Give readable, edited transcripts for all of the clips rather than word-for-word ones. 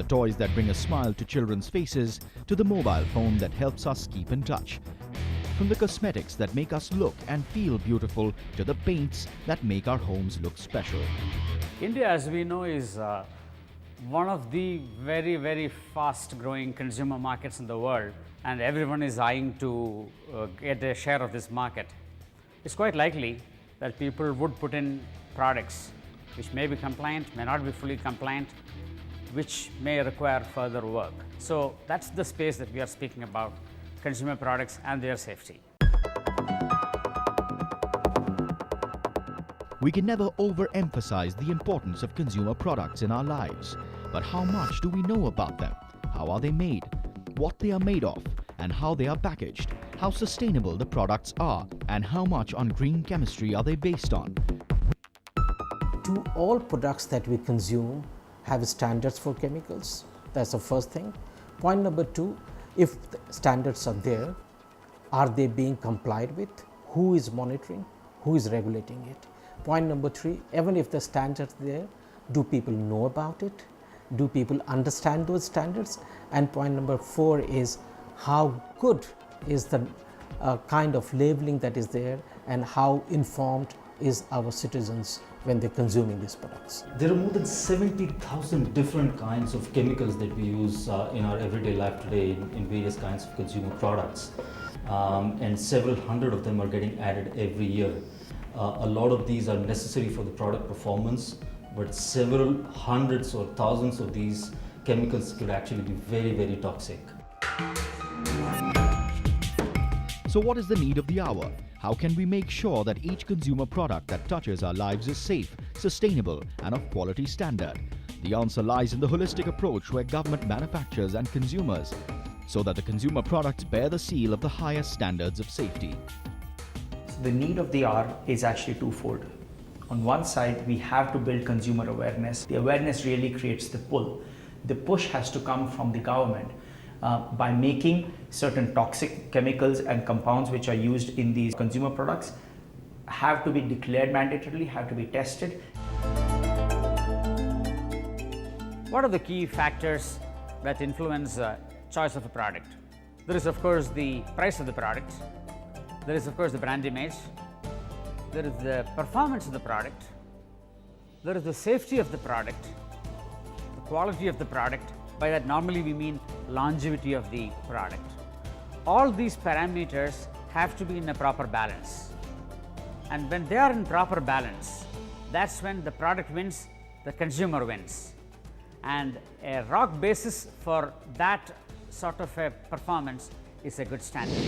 the toys that bring a smile to children's faces to the mobile phone that helps us keep in touch. From the cosmetics that make us look and feel beautiful to the paints that make our homes look special. India, as we know, is one of the very fast growing consumer markets in the world, and everyone is eyeing to get a share of this market. It's quite likely that people would put in products which may be compliant, may not be fully compliant, which may require further work. So that's the space that we are speaking about, consumer products and their safety. We can never overemphasize the importance of consumer products in our lives. But how much do we know about them? How are they made? What they are made of? And how they are packaged? How sustainable the products are? And how much on green chemistry are they based on? Do all products that we consume have standards for chemicals? That's the first thing. Point number two, if the standards are there, are they being complied with? Who is monitoring? Who is regulating it? Point number three, even if the standards are there, do people know about it? Do people understand those standards? And point number four is how good is the kind of labeling that is there, and how informed is our citizens when they're consuming these products. There are more than 70,000 different kinds of chemicals that we use in our everyday life today in various kinds of consumer products. And several hundred of them are getting added every year. A lot of these are necessary for the product performance, but several hundreds or thousands of these chemicals could actually be very toxic. So what is the need of the hour? How can we make sure that each consumer product that touches our lives is safe, sustainable, and of quality standard? The answer lies in the holistic approach where government, manufacturers, and consumers, so that the consumer products bear the seal of the highest standards of safety. So the need of the hour is actually twofold. On one side, we have to build consumer awareness. The awareness really creates the pull. The push has to come from the government. By making certain toxic chemicals and compounds which are used in these consumer products have to be declared mandatorily, have to be tested. What are the key factors that influence choice of a product? There is of course the price of the product, there is of course the brand image, there is the performance of the product, there is the safety of the product, the quality of the product. By that normally we mean longevity of the product. All these parameters have to be in a proper balance, and when they are in proper balance, that's when the product wins, the consumer wins, and a rock basis for that sort of a performance is a good standard.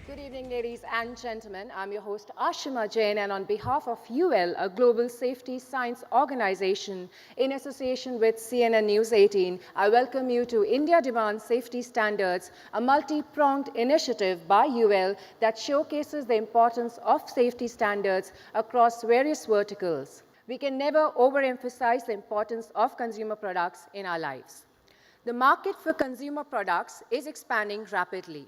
Good evening, ladies and gentlemen. I'm your host Ashima Jain, and on behalf of UL, a global safety science organization in association with CNN News 18, I welcome you to India Demand Safety Standards, a multi-pronged initiative by UL that showcases the importance of safety standards across various verticals. We can never overemphasize the importance of consumer products in our lives. The market for consumer products is expanding rapidly.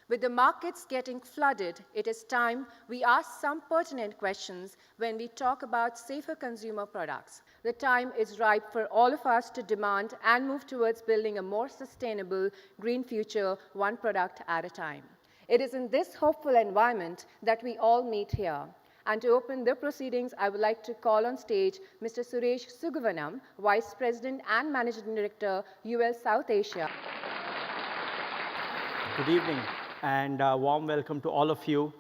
With the markets getting flooded, it is time we ask some pertinent questions when we talk about safer consumer products. The time is ripe for all of us to demand and move towards building a more sustainable, green future, one product at a time. It is in this hopeful environment that we all meet here. And to open the proceedings, I would like to call on stage Mr. Suresh Sugavanam, Vice President and Managing Director, UL South Asia. Good evening, and a warm welcome to all of you.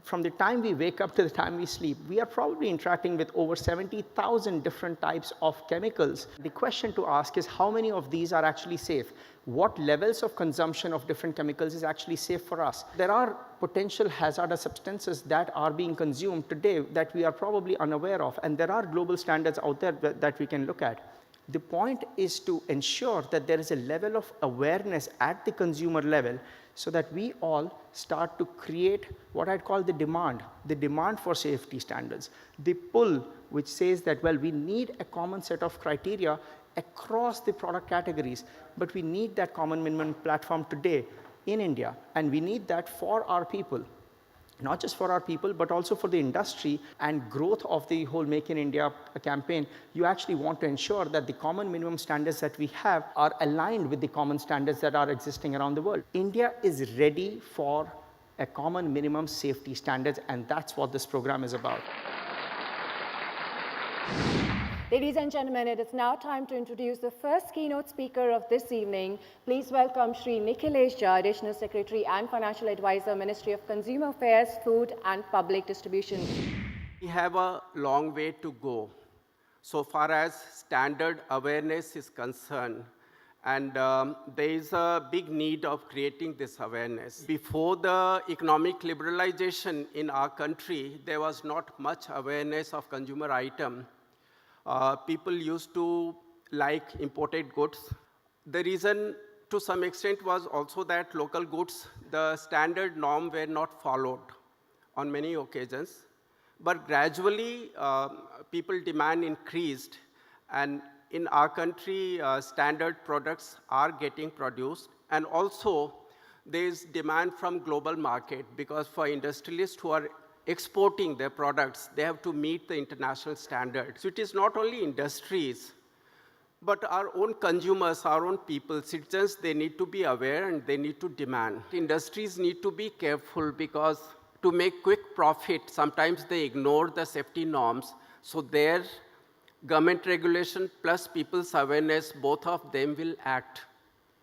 From the time we wake up to the time we sleep, we are probably interacting with over 70,000 different types of chemicals. The question to ask is how many of these are actually safe? What levels of consumption of different chemicals is actually safe for us? There are potential hazardous substances that are being consumed today that we are probably unaware of, and there are global standards out there that we can look at. The point is to ensure that there is a level of awareness at the consumer level so that we all start to create what I'd call the demand for safety standards. The pull, which says that, well, we need a common set of criteria across the product categories, but we need that common minimum platform today in India, and we need that for our people. not just for our people, but also for the industry and growth of the whole Make in India campaign, you actually want to ensure that the common minimum standards that we have are aligned with the common standards that are existing around the world. India is ready for a common minimum safety standards, and that's what this program is about. Ladies and gentlemen, it is now time to introduce the first keynote speaker of this evening. Please welcome Shri Nikhilesh Jha, Additional Secretary and Financial Advisor, Ministry of Consumer Affairs, Food and Public Distribution. We have a long way to go so far as standard awareness is concerned, and there is a big need of creating this awareness. Before the economic liberalization in our country, there was not much awareness of consumer item. People used to like imported goods. The reason to some extent was also that local goods, the standard norm were not followed on many occasions. But gradually, people demand increased, and in our country, standard products are getting produced. And also, there is demand from global market, because for industrialists who are exporting their products, they have to meet the international standards. So it is not only industries, but our own consumers, our own people, citizens, they need to be aware and they need to demand. Industries need to be careful, because to make quick profit, sometimes they ignore the safety norms. So their government regulation plus people's awareness, both of them will act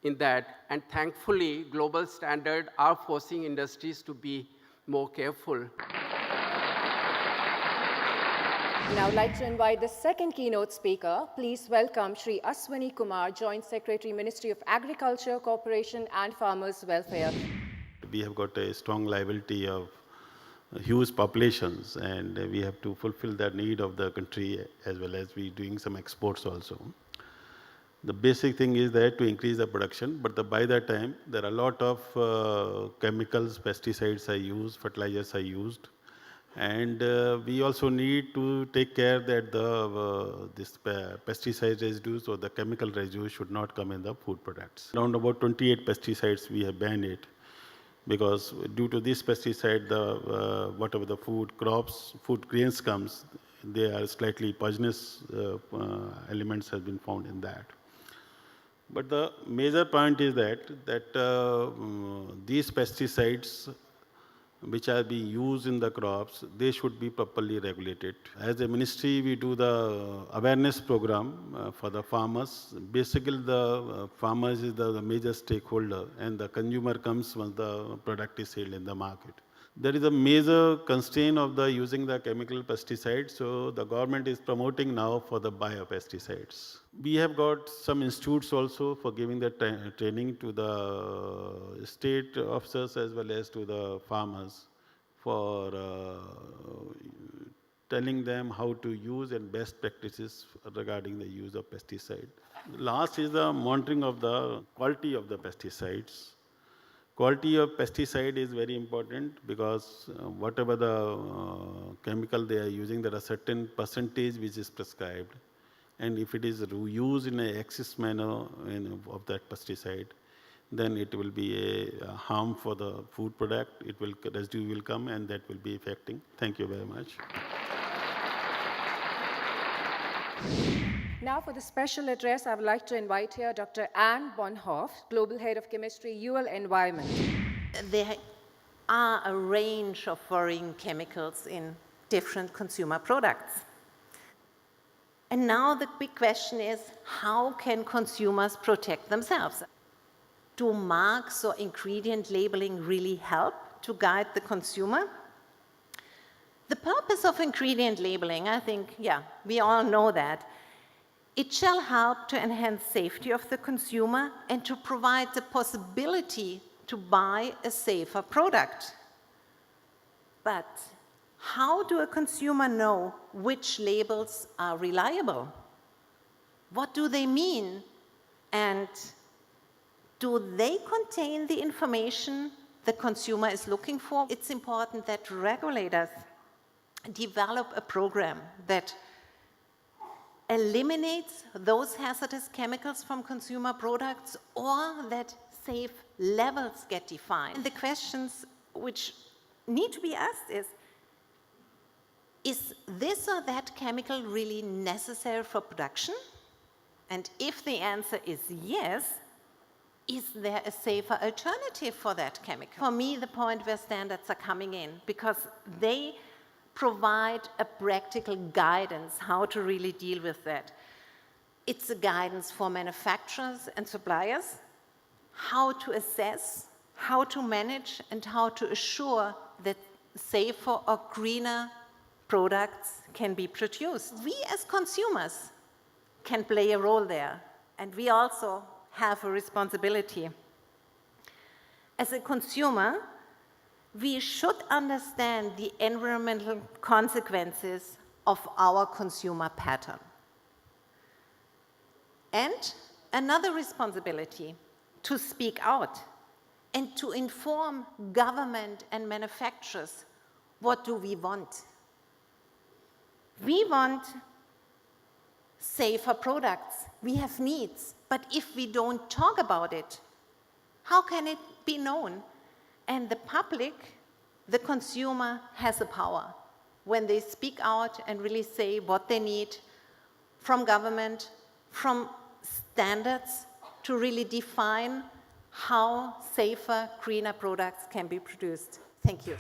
in that. And thankfully, global standards are forcing industries to be more careful. Now I'd like to invite the second keynote speaker. Please welcome Shri Aswani Kumar, Joint Secretary, Ministry of Agriculture, Cooperation and Farmers Welfare. We have got a strong liability of huge populations, and we have to fulfill the need of the country, as well as we doing some exports also. The basic thing is that to increase the production, but by that time there are a lot of chemicals, pesticides are used, fertilizers are used. And we also need to take care that this pesticide residues or the chemical residues should not come in the food products. Around about 28 pesticides we have banned it, because due to this pesticide, whatever the food crops, food grains comes, they are slightly poisonous elements have been found in that. But the major point is that these pesticides which are being used in the crops, they should be properly regulated. As a ministry, we do the awareness program for the farmers. Basically, the farmers is the major stakeholder, and the consumer comes once the product is sold in the market. There is a major constraint of the using the chemical pesticides, so the government is promoting now for the biopesticides. We have got some institutes also for giving the training to the state officers as well as to the farmers for telling them how to use and best practices regarding the use of pesticide. Last is the monitoring of the quality of the pesticides. Quality of pesticide is very important, because whatever the chemical they are using, there are certain percentage which is prescribed. And if it is used in an excess manner of that pesticide, then it will be a harm for the food product. Residue will come, and that will be affecting. Thank you very much. Now for the special address, I would like to invite here Dr. Anne Bonhoff, Global Head of Chemistry, UL Environment. There are a range of worrying chemicals in different consumer products. And now the big question is, how can consumers protect themselves? Do marks or ingredient labeling really help to guide the consumer? The purpose of ingredient labeling, I think, we all know that. It shall help to enhance safety of the consumer and to provide the possibility to buy a safer product. But how do a consumer know which labels are reliable? What do they mean? And do they contain the information the consumer is looking for? It's important that regulators develop a program that eliminates those hazardous chemicals from consumer products, or that safe levels get defined. And the questions which need to be asked is this or that chemical really necessary for production? And if the answer is yes, is there a safer alternative for that chemical? For me, the point where standards are coming in, because they provide a practical guidance how to really deal with that. It's a guidance for manufacturers and suppliers, how to assess, how to manage, and how to assure that safer or greener products can be produced. We as consumers can play a role there, and we also have a responsibility. As a consumer, we should understand the environmental consequences of our consumer pattern. And another responsibility, to speak out and to inform government and manufacturers, what do we want? We want safer products. We have needs. But if we don't talk about it, how can it be known? And the public, the consumer, has a power when they speak out and really say what they need from government, from standards, to really define how safer, greener products can be produced. Thank you.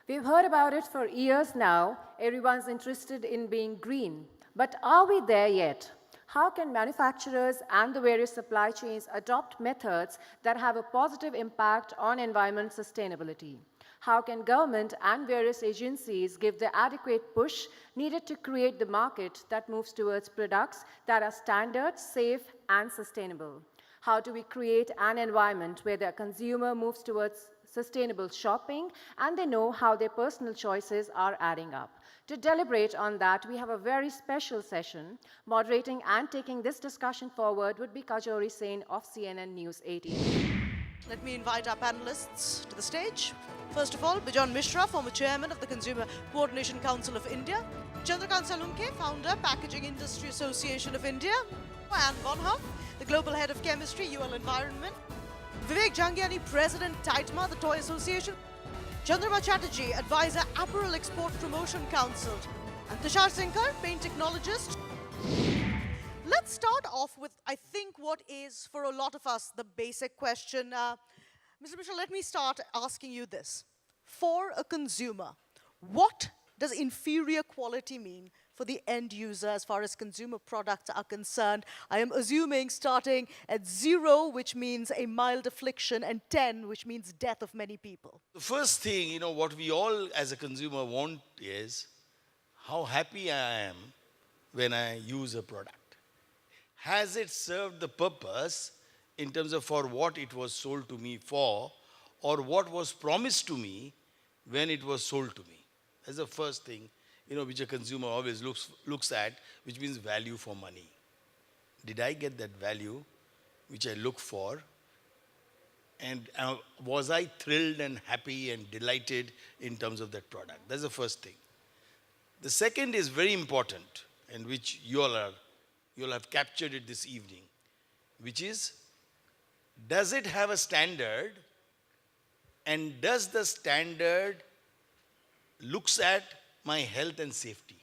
We've heard about it for years now. Everyone's interested in being green. But are we there yet? How can manufacturers and the various supply chains adopt methods that have a positive impact on environment sustainability? How can government and various agencies give the adequate push needed to create the market that moves towards products that are standard, safe, and sustainable? How do we create an environment where the consumer moves towards sustainable shopping and they know how their personal choices are adding up? To deliberate on that, we have a very special session. Moderating and taking this discussion forward would be Kajori Sen of CNN News 18. Let me invite our panelists to the stage. First of all, Bijon Mishra, former chairman of the Consumer Coordination Council of India. Chandrakant Salunke, founder, Packaging Industry Association of India. Anne Bonhoff, the global head of chemistry, UL Environment. Vivek Jangiani, president, TITMA, the Toy Association. Chandrama Chatterjee, advisor, Apparel Export Promotion Council. And Tushar Singhar, paint technologist. Let's start off with, I think, what is, for a lot of us, the basic question. Mr. Mishra, let me start asking you this. For a consumer, what does inferior quality mean for the end user as far as consumer products are concerned? I am assuming starting at 0, which means a mild affliction, and 10, which means death of many people. The first thing, what we all as a consumer want is how happy I am when I use a product. Has it served the purpose in terms of for what it was sold to me for, or what was promised to me when it was sold to me? That's the first thing, which a consumer always looks at, which means value for money. Did I get that value which I look for? And was I thrilled and happy and delighted in terms of that product? That's the first thing. The second is very important, and which you all have captured it this evening, which is, does it have a standard, and does the standard looks at my health and safety?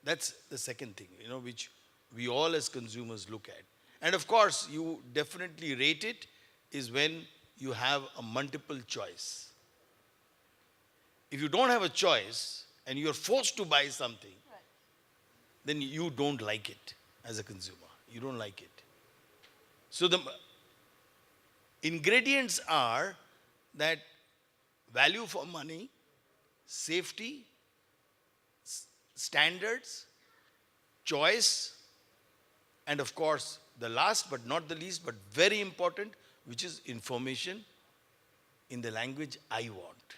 That's the second thing, which we all as consumers look at. And of course, you definitely rate it is when you have a multiple choice. If you don't have a choice and you're forced to buy something, then you don't like it as a consumer. You don't like it. So the ingredients are that value for money, safety, standards, choice, and of course, the last but not the least, but very important, which is information in the language I want.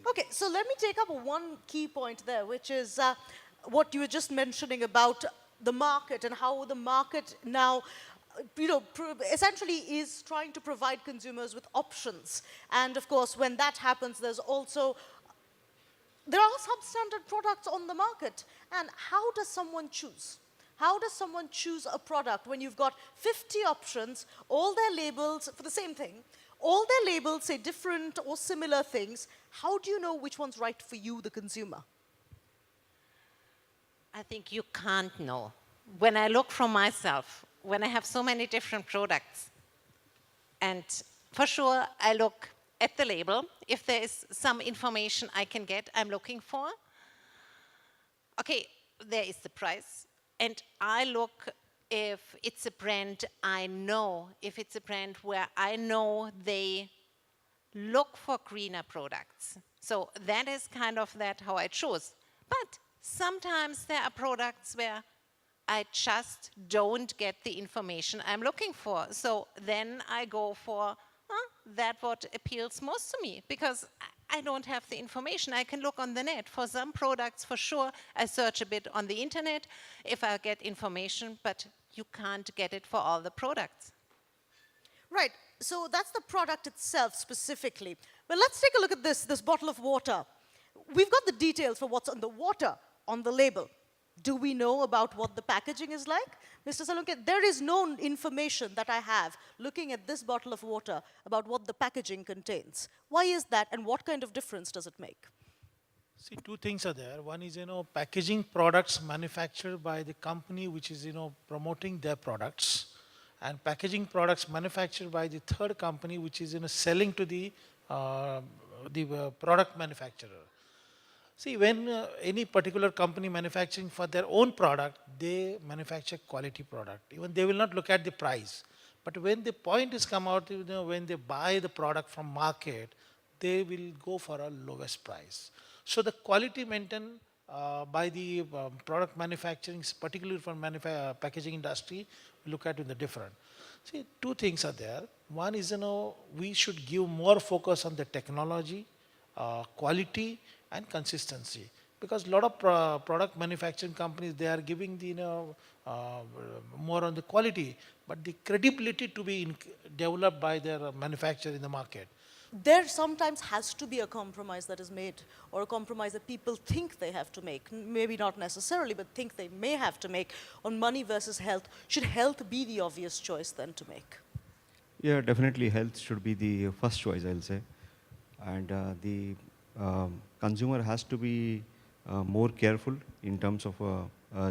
Okay, so let me take up one key point there, which is what you were just mentioning about the market and how the market now essentially is trying to provide consumers with options. And of course, when that happens, there's also there are substandard products on the market. And how does someone choose? How does someone choose a product when you've got 50 options, all their labels for the same thing, all their labels say different or similar things? How do you know which one's right for you, the consumer? I think you can't know. When I look from myself, when I have so many different products, and for sure I look at the label. If there is some information I can get, I'm looking for. Okay, there is the price. And I look if it's a brand I know, if it's a brand where I know they look for greener products. So that is kind of that how I choose. But sometimes there are products where I just don't get the information I'm looking for. So then I go for that what appeals most to me, because I don't have the information. I can look on the net. For some products, for sure, I search a bit on the internet if I get information, but you can't get it for all the products. Right, so that's the product itself specifically. But let's take a look at this bottle of water. We've got the details for what's on the water on the label. Do we know about what the packaging is like? Mr. Salunke, there is no information that I have looking at this bottle of water about what the packaging contains. Why is that, and what kind of difference does it make? See, two things are there. One is, packaging products manufactured by the company which is, promoting their products, and packaging products manufactured by the third company which is, selling to the product manufacturer. See, when any particular company manufacturing for their own product, they manufacture quality product. Even they will not look at the price. But when the point is come out, when they buy the product from market, they will go for a lowest price. So the quality maintained by the product manufacturing, particularly for packaging industry, we look at in the different. See, two things are there. One is, we should give more focus on the technology, quality, and consistency, because a lot of product manufacturing companies, they are giving the more on the quality, but the credibility to be developed by their manufacturer in the market. There sometimes has to be a compromise that is made, or a compromise that people think they have to make, maybe not necessarily, but think they may have to make, on money versus health. Should health be the obvious choice then to make? Yeah, definitely health should be the first choice, I'll say. And the consumer has to be more careful in terms of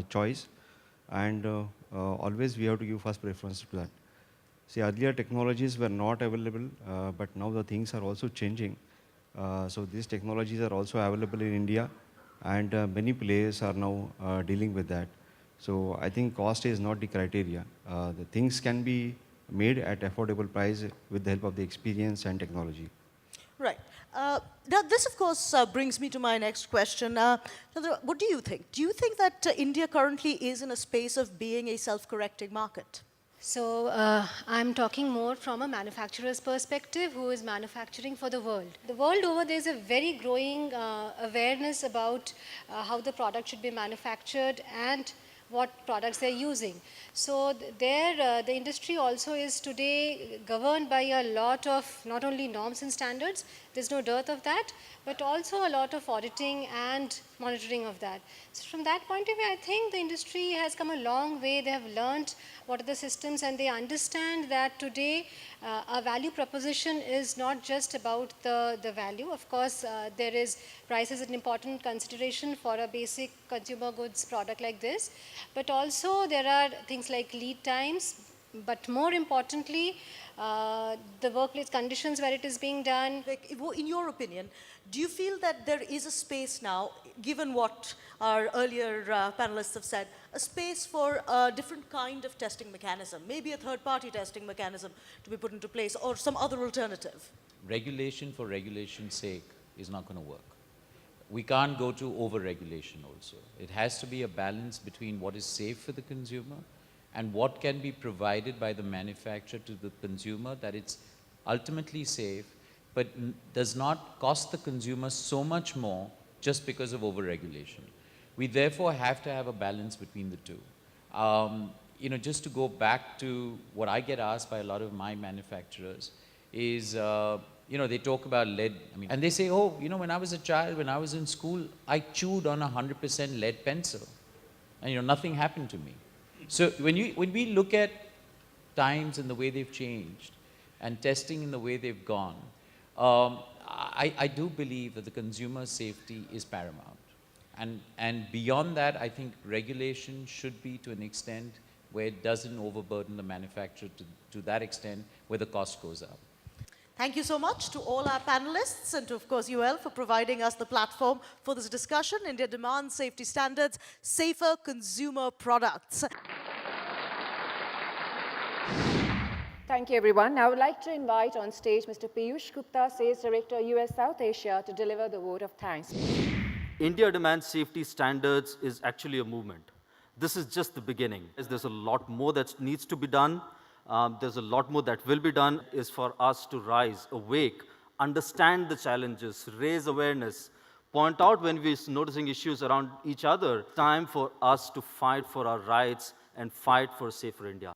choice, and always we have to give first preference to that. See, earlier technologies were not available, but now the things are also changing. So these technologies are also available in India, and many players are now dealing with that. So I think cost is not the criteria. The things can be made at affordable price with the help of the experience and technology. Right. Now, this, of course, brings me to my next question. What do you think? Do you think that India currently is in a space of being a self-correcting market? So I'm talking more from a manufacturer's perspective who is manufacturing for the world. The world over, there's a very growing awareness about how the product should be manufactured and what products they're using. So the industry also is today governed by a lot of not only norms and standards, there's no dearth of that, but also a lot of auditing and monitoring of that. So from that point of view, I think the industry has come a long way. They have learned what are the systems, and they understand that today a value proposition is not just about the value. Of course, there is price is an important consideration for a basic consumer goods product like this, but also there are things like lead times, but more importantly, the workplace conditions where it is being done. In your opinion, do you feel that there is a space now, given what our earlier panelists have said, a space for a different kind of testing mechanism, maybe a third-party testing mechanism to be put into place, or some other alternative? Regulation for regulation's sake is not going to work. We can't go to over-regulation also. It has to be a balance between what is safe for the consumer and what can be provided by the manufacturer to the consumer, that it's ultimately safe, but does not cost the consumer so much more just because of over-regulation. We therefore have to have a balance between the two. Just to go back to what I get asked by a lot of my manufacturers is, You know, they talk about lead, and they say, oh, you know, when I was a child, when I was in school, I chewed on a 100% lead pencil, and, you know, nothing happened to me. So when we look at times and the way they've changed, and testing in the way they've gone, I do believe that the consumer safety is paramount. And beyond that, I think regulation should be to an extent where it doesn't overburden the manufacturer to that extent where the cost goes up. Thank you so much to all our panelists and to, of course, UL for providing us the platform for this discussion. India demands safety standards, safer consumer products. Thank you, everyone. Now I would like to invite on stage Mr. Piyush Gupta, Sales Director, US South Asia, to deliver the vote of thanks. India demands safety standards is actually a movement. This is just the beginning. There's a lot more that needs to be done. There's a lot more that will be done. Is for us to rise, awake, understand the challenges, raise awareness, point out when we're noticing issues around each other. Time for us to fight for our rights and fight for a safer India.